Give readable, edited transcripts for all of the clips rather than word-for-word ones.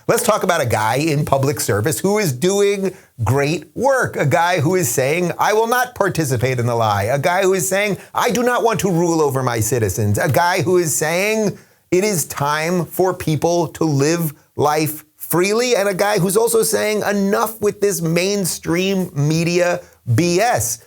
Let's talk about a guy in public service who is doing great work. A guy who is saying, I will not participate in the lie. A guy who is saying, I do not want to rule over my citizens. A guy who is saying, it is time for people to live life freely. And a guy who's also saying, enough with this mainstream media BS.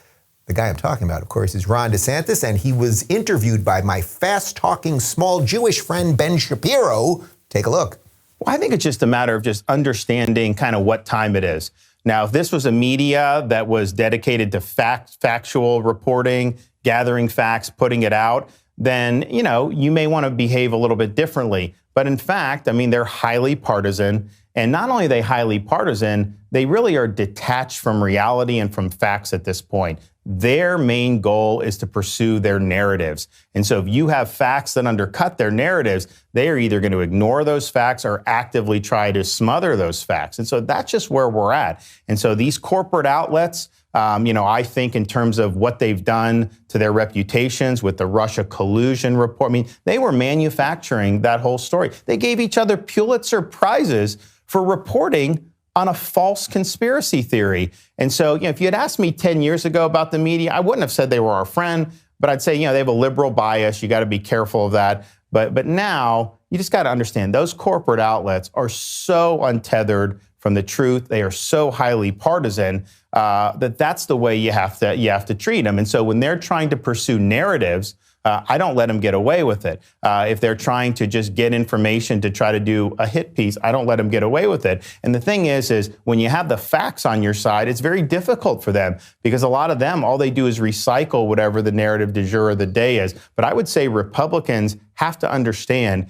The guy I'm talking about, of course, is Ron DeSantis, and he was interviewed by my fast-talking small Jewish friend, Ben Shapiro. Take a look. Well, I think it's just a matter of just understanding kind of what time it is. Now, if this was a media that was dedicated to factual reporting, gathering facts, putting it out, then, you may want to behave a little bit differently. But in fact, I mean, they're highly partisan. And not only are they highly partisan, they really are detached from reality and from facts at this point. Their main goal is to pursue their narratives. And so if you have facts that undercut their narratives, they are either going to ignore those facts or actively try to smother those facts. And so that's just where we're at. And so these corporate outlets, I think in terms of what they've done to their reputations with the Russia collusion report, I mean, they were manufacturing that whole story. They gave each other Pulitzer Prizes for reporting on a false conspiracy theory. And so, if you had asked me 10 years ago about the media, I wouldn't have said they were our friend, but I'd say, they have a liberal bias. You got to be careful of that. But now you just got to understand those corporate outlets are so untethered from the truth. They are so highly partisan that's the way you have to treat them. And so when they're trying to pursue narratives, I don't let them get away with it. If they're trying to just get information to try to do a hit piece, I don't let them get away with it. And the thing is when you have the facts on your side, it's very difficult for them because a lot of them, all they do is recycle whatever the narrative du jour of the day is. But I would say Republicans have to understand,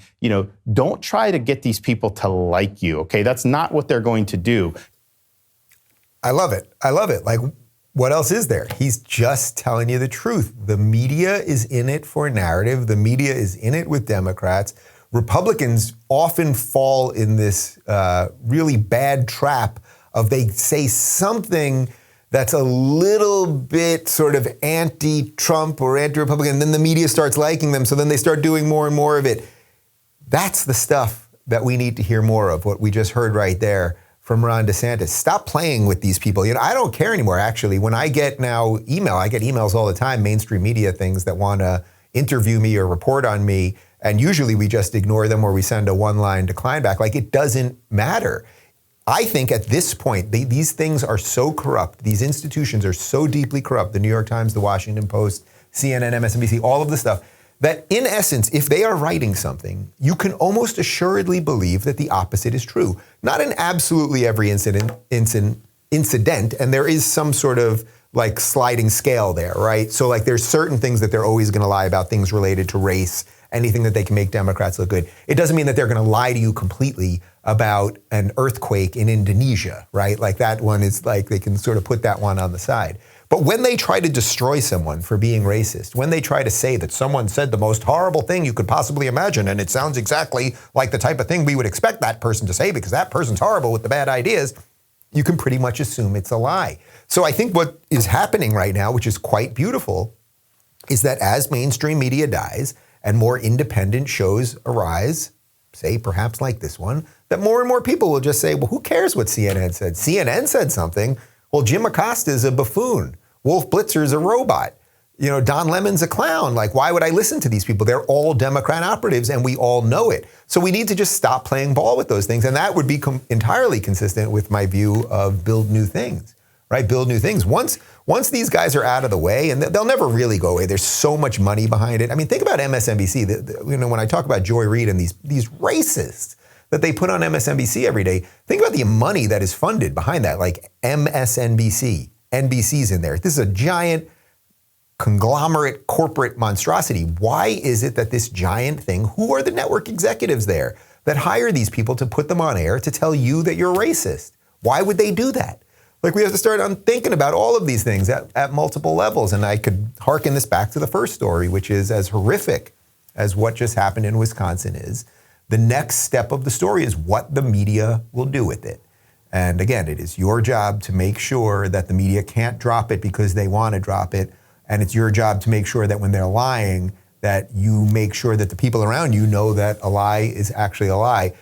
don't try to get these people to like you, okay? That's not what they're going to do. I love it. Like, what else is there? He's just telling you the truth. The media is in it for narrative. The media is in it with Democrats. Republicans often fall in this really bad trap of they say something that's a little bit sort of anti-Trump or anti-Republican, and then the media starts liking them, so then they start doing more and more of it. That's the stuff that we need to hear more of, what we just heard right there from Ron DeSantis. Stop playing with these people. I don't care anymore, actually. When I get now I get emails all the time, mainstream media things that want to interview me or report on me, and usually we just ignore them or we send a one-line decline back. Like, it doesn't matter. I think at this point, these things are so corrupt. These institutions are so deeply corrupt. The New York Times, the Washington Post, CNN, MSNBC, all of the stuff, that in essence, if they are writing something, you can almost assuredly believe that the opposite is true. Not in absolutely every incident, and there is some sort of like sliding scale there, right? So like there's certain things that they're always going to lie about, things related to race, anything that they can make Democrats look good. It doesn't mean that they're going to lie to you completely about an earthquake in Indonesia, right? Like that one is like, they can sort of put that one on the side. But when they try to destroy someone for being racist, when they try to say that someone said the most horrible thing you could possibly imagine, and it sounds exactly like the type of thing we would expect that person to say because that person's horrible with the bad ideas, you can pretty much assume it's a lie. So I think what is happening right now, which is quite beautiful, is that as mainstream media dies and more independent shows arise, say perhaps like this one, that more and more people will just say, well, who cares what CNN said? CNN said something. Well, Jim Acosta is a buffoon. Wolf Blitzer is a robot. Don Lemon's a clown. Like, why would I listen to these people? They're all Democrat operatives, and we all know it. So we need to just stop playing ball with those things. And that would be entirely consistent with my view of build new things, right? Build new things. Once these guys are out of the way, and they'll never really go away. There's so much money behind it. I mean, think about MSNBC. When I talk about Joy Reid and these racists that they put on MSNBC every day, think about the money that is funded behind that, like MSNBC, NBC's in there. This is a giant conglomerate corporate monstrosity. Why is it that this giant thing, who are the network executives there that hire these people to put them on air to tell you that you're racist? Why would they do that? Like, we have to start on thinking about all of these things at multiple levels. And I could hearken this back to the first story, which is as horrific as what just happened in Wisconsin is. The next step of the story is what the media will do with it. And again, it is your job to make sure that the media can't drop it because they want to drop it. And it's your job to make sure that when they're lying, that you make sure that the people around you know that a lie is actually a lie.